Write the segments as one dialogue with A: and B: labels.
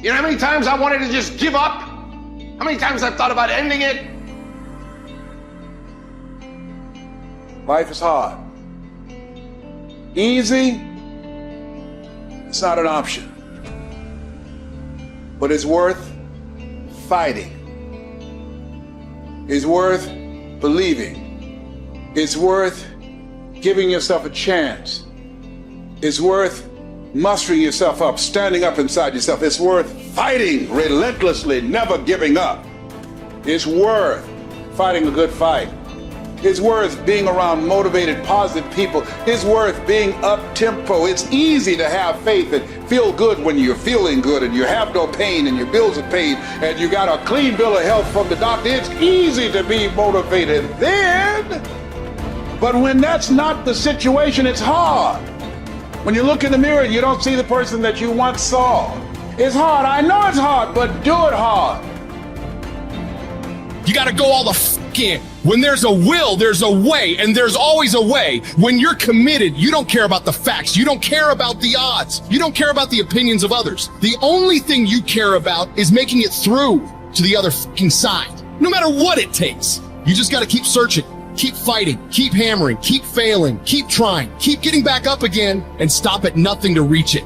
A: You know how many times I wanted to just give up? How many times I've thought about ending it?
B: Life is hard. Easy, it's not an option. But it's worth fighting. It's worth believing. It's worth giving yourself a chance. It's worth mustering yourself up, standing up inside yourself. It's worth fighting relentlessly, never giving up. It's worth fighting a good fight. It's worth being around motivated, positive people. It's worth being up-tempo. It's easy to have faith and feel good when you're feeling good and you have no pain and your bills are paid and you got a clean bill of health from the doctor. It's easy to be motivated then. But when that's not the situation, it's hard. When you look in the mirror and you don't see the person that you once saw. It's hard. I know it's hard, but do it hard.
C: You got to go all the f in. When there's a will, there's a way, and there's always a way. When you're committed, you don't care about the facts. You don't care about the odds. You don't care about the opinions of others. The only thing you care about is making it through to the other f***ing side. No matter what it takes. You just got to keep searching, keep fighting, keep hammering, keep failing, keep trying, keep getting back up again, and stop at nothing to reach it.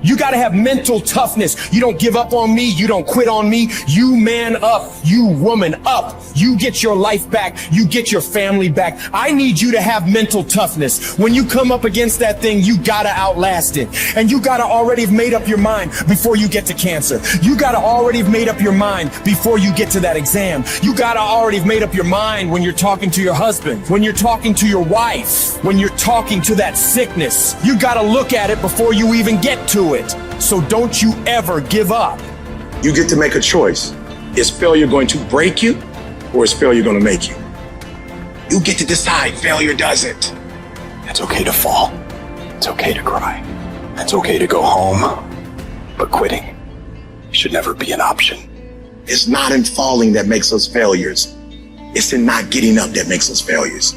C: You gotta have mental toughness. You don't give up on me. You don't quit on me. You man up. You woman up. You get your life back. You get your family back. I need you to have mental toughness. When you come up against that thing, you gotta outlast it. And you gotta already have made up your mind before you get to cancer. You gotta already have made up your mind before you get to that exam. You gotta already have made up your mind when you're talking to your husband, when you're talking to your wife, when you're talking to that sickness. You gotta look at it before you even get to it. So don't you ever give up.
D: You get to make a choice. Is failure going to break you, or is failure going to make you? You get to decide. Failure doesn't. It's okay to fall. It's okay to cry. It's okay to go home. But quitting should never be an option. It's not in falling that makes us failures. It's in not getting up that makes us failures.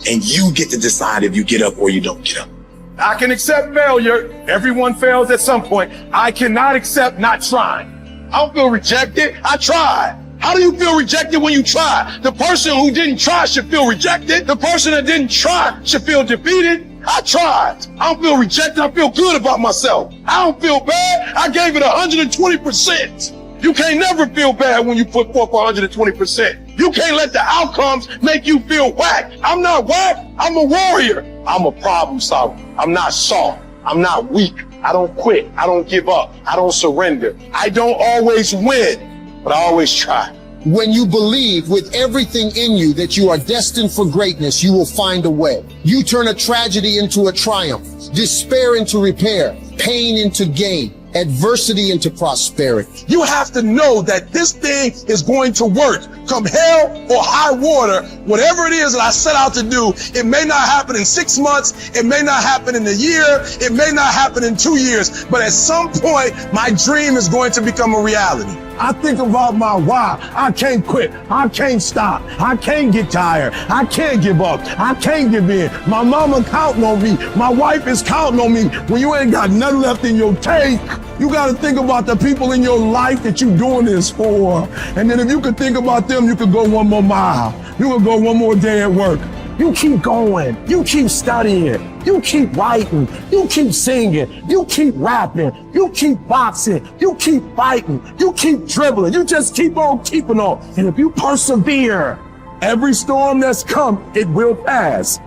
D: And you get to decide if you get up or you don't get up.
E: I can accept failure. Everyone fails at some point. I cannot accept not trying. I don't feel rejected. I tried. How do you feel rejected when you try? The person who didn't try should feel rejected. The person that didn't try should feel defeated. I tried. I don't feel rejected. I feel good about myself. I don't feel bad. I gave it 120%. You can't never feel bad when you put forth 120%. You can't let the outcomes make you feel whack. I'm not whack. I'm a warrior. I'm a problem solver. I'm not soft. I'm not weak. I don't quit. I don't give up. I don't surrender. I don't always win, but I always try.
F: When you believe with everything in you that you are destined for greatness, you will find a way. You turn a tragedy into a triumph, despair into repair, pain into gain, adversity into prosperity.
E: You have to know that this thing is going to work. Come hell or high water, whatever it is that I set out to do, it may not happen in 6 months, it may not happen in a year, it may not happen in 2 years, but at some point, my dream is going to become a reality.
G: I think about my why. I can't quit. I can't stop. I can't get tired. I can't give up. I can't give in. My mama counting on me. My wife is counting on me. When you ain't got nothing left in your tank, you got to think about the people in your life that you're doing this for. And then if you could think about them, you could go one more mile. You could go one more day at work. You keep going. You keep studying. You keep writing. You keep singing. You keep rapping. You keep boxing. You keep fighting. You keep dribbling. You just keep on keeping on. And if you persevere, every storm that's come, it will pass.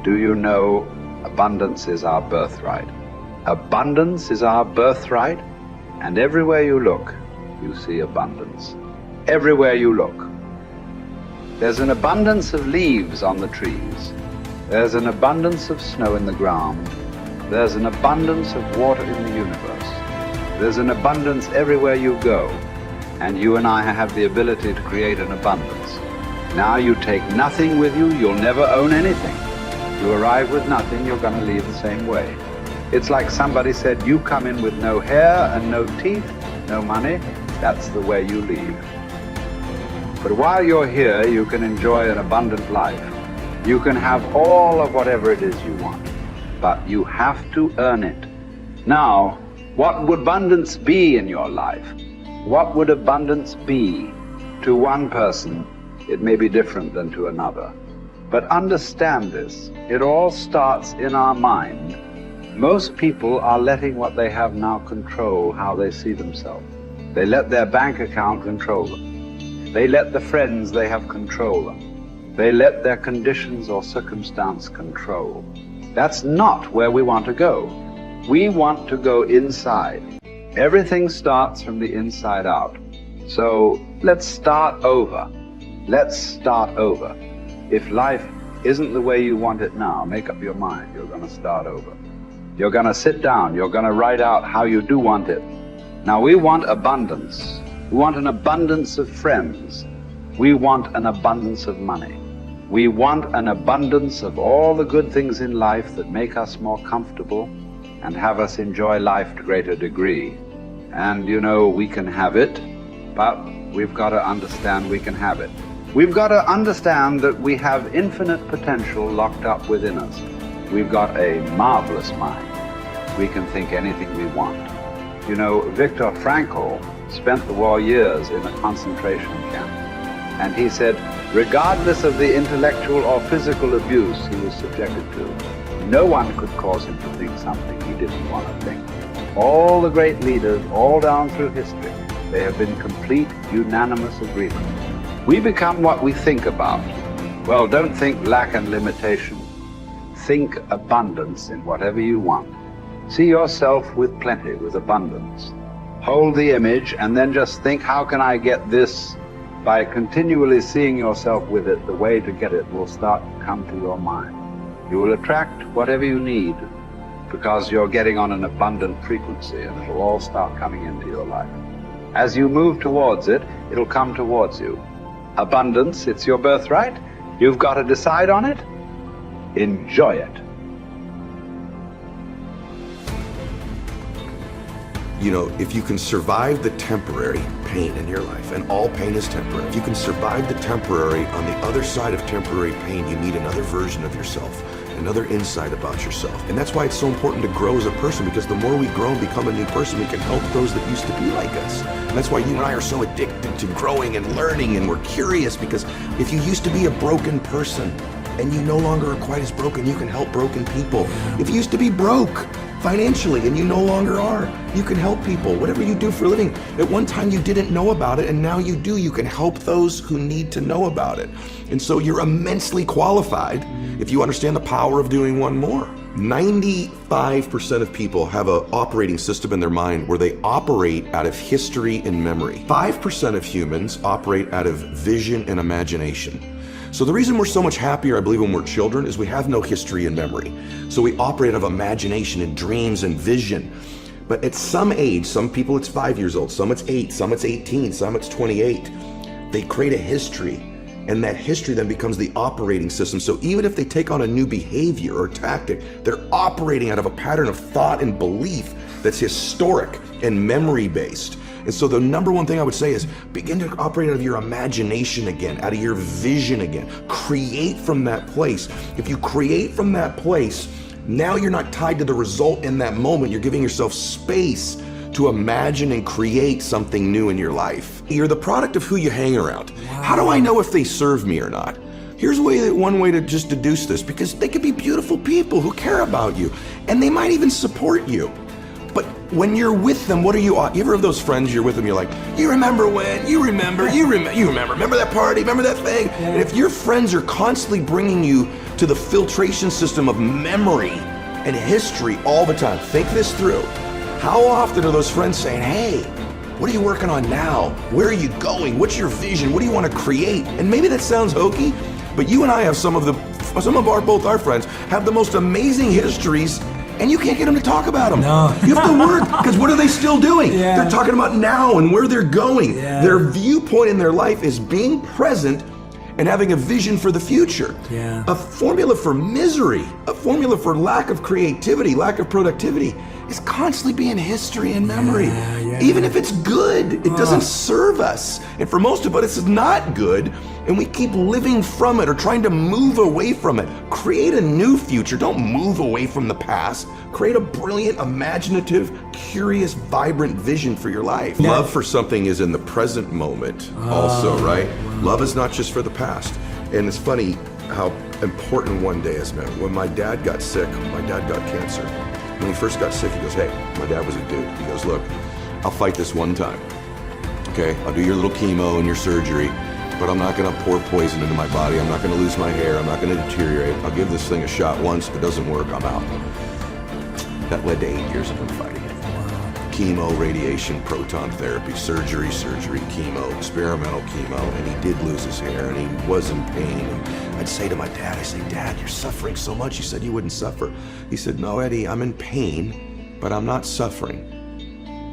H: Do you know abundance is our birthright? Abundance is our birthright, and everywhere you look, you see abundance. Everywhere you look. There's an abundance of leaves on the trees. There's an abundance of snow in the ground. There's an abundance of water in the universe. There's an abundance everywhere you go, and you and I have the ability to create an abundance. Now you take nothing with you, you'll never own anything. You arrive with nothing, you're going to leave the same way. It's like somebody said, you come in with no hair and no teeth, no money, that's the way you leave. But while you're here, you can enjoy an abundant life. You can have all of whatever it is you want, but you have to earn it. Now, what would abundance be in your life? What would abundance be? To one person, it may be different than to another. But understand this, it all starts in our mind. Most people are letting what they have now control how they see themselves. They let their bank account control them. They let the friends they have control them. They let their conditions or circumstance control. That's not where we want to go. We want to go inside. Everything starts from the inside out. So let's start over. Let's start over. If life isn't the way you want it now, make up your mind. You're going to start over. You're going to sit down. You're going to write out how you do want it. Now, we want abundance. We want an abundance of friends. We want an abundance of money. We want an abundance of all the good things in life that make us more comfortable and have us enjoy life to a greater degree. And, you know, we can have it, but we've got to understand we can have it. We've got to understand that we have infinite potential locked up within us. We've got a marvelous mind. We can think anything we want. You know, Viktor Frankl spent the war years in a concentration camp. And he said, regardless of the intellectual or physical abuse he was subjected to, no one could cause him to think something he didn't want to think. All the great leaders, all down through history, they have been complete, unanimous agreement. We become what we think about. Well, don't think lack and limitation. Think abundance in whatever you want. See yourself with plenty, with abundance. Hold the image and then just think, how can I get this? By continually seeing yourself with it, the way to get it will start to come to your mind. You will attract whatever you need because you're getting on an abundant frequency, and it'll all start coming into your life. As you move towards it, it'll come towards you. Abundance, it's your birthright. You've got to decide on it. Enjoy it.
I: You know, if you can survive the temporary pain in your life, and all pain is temporary, if you can survive the temporary, on the other side of temporary pain, you meet another version of yourself, another insight about yourself. And that's why it's so important to grow as a person, because the more we grow and become a new person, we can help those that used to be like us. And that's why you and I are so addicted to growing and learning, and we're curious, because if you used to be a broken person and you no longer are quite as broken, you can help broken people. If you used to be broke financially and you no longer are, you can help people. Whatever you do for a living, at one time you didn't know about it and now you do. You can help those who need to know about it. And so you're immensely qualified if you understand the power of doing one more. 95% of people have an operating system in their mind where they operate out of history and memory. 5% of humans operate out of vision and imagination. So the reason we're so much happier, I believe, when we're children is we have no history and memory. So we operate out of imagination and dreams and vision. But at some age, some people it's 5 years old, some it's 8, some it's 18, some it's 28, they create a history, and that history then becomes the operating system. So even if they take on a new behavior or tactic, they're operating out of a pattern of thought and belief that's historic and memory-based. And so the number one thing I would say is begin to operate out of your imagination again, out of your vision again. Create from that place. If you create from that place, now you're not tied to the result in that moment. You're giving yourself space to imagine and create something new in your life. You're the product of who you hang around. Wow. How do I know if they serve me or not? Here's one way to just deduce this, because they could be beautiful people who care about you, and they might even support you. But when you're with them, what are you ever have those friends you're with them, you're like, you remember when, you remember that party, remember that thing? Yeah. And if your friends are constantly bringing you to the filtration system of memory and history all the time, think this through. How often are those friends saying, hey, what are you working on now? Where are you going? What's your vision? What do you want to create? And maybe that sounds hokey, but you and I have both our friends have the most amazing histories, and you can't get them to talk about them. No. You have to work, because what are they still doing? Yeah. They're talking about now and where they're going. Yeah. Their viewpoint in their life is being present and having a vision for the future. Yeah. A formula for misery, a formula for lack of creativity, lack of productivity, is constantly being history and memory. Even if it's good, it doesn't serve us. And for most of us, it's not good. And we keep living from it or trying to move away from it. Create a new future. Don't move away from the past. Create a brilliant, imaginative, curious, vibrant vision for your life. Love for something is in the present moment also, right? Love is not just for the past. And it's funny how important one day is, man. When my dad got sick, my dad got cancer. When he first got sick, he goes, hey, my dad was a dude. He goes, look, I'll fight this one time. Okay, I'll do your little chemo and your surgery, but I'm not gonna pour poison into my body. I'm not gonna lose my hair. I'm not gonna deteriorate. I'll give this thing a shot once. If it doesn't work, I'm out. That led to 8 years of him fighting it. Chemo, radiation, proton therapy, surgery, chemo, experimental chemo, and he did lose his hair and he was in pain. And I'd say to my dad, I say, Dad, you're suffering so much. You said you wouldn't suffer. He said, no, Eddie, I'm in pain, but I'm not suffering.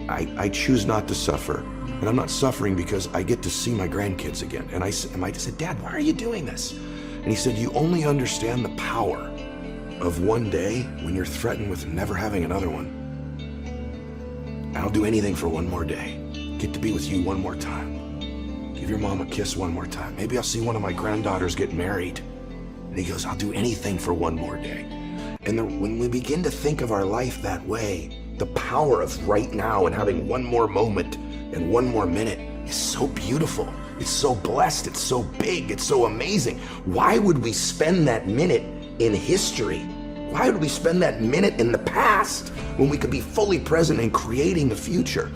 I: I choose not to suffer. And I'm not suffering because I get to see my grandkids again. And I said, Dad, why are you doing this? And he said, you only understand the power of one day when you're threatened with never having another one. I'll do anything for one more day. Get to be with you one more time. Give your mom a kiss one more time. Maybe I'll see one of my granddaughters get married. And he goes, I'll do anything for one more day. And when we begin to think of our life that way, the power of right now and having one more moment and one more minute is so beautiful. It's so blessed. It's so big. It's so amazing. Why would we spend that minute in history? Why would we spend that minute in the past when we could be fully present and creating the future?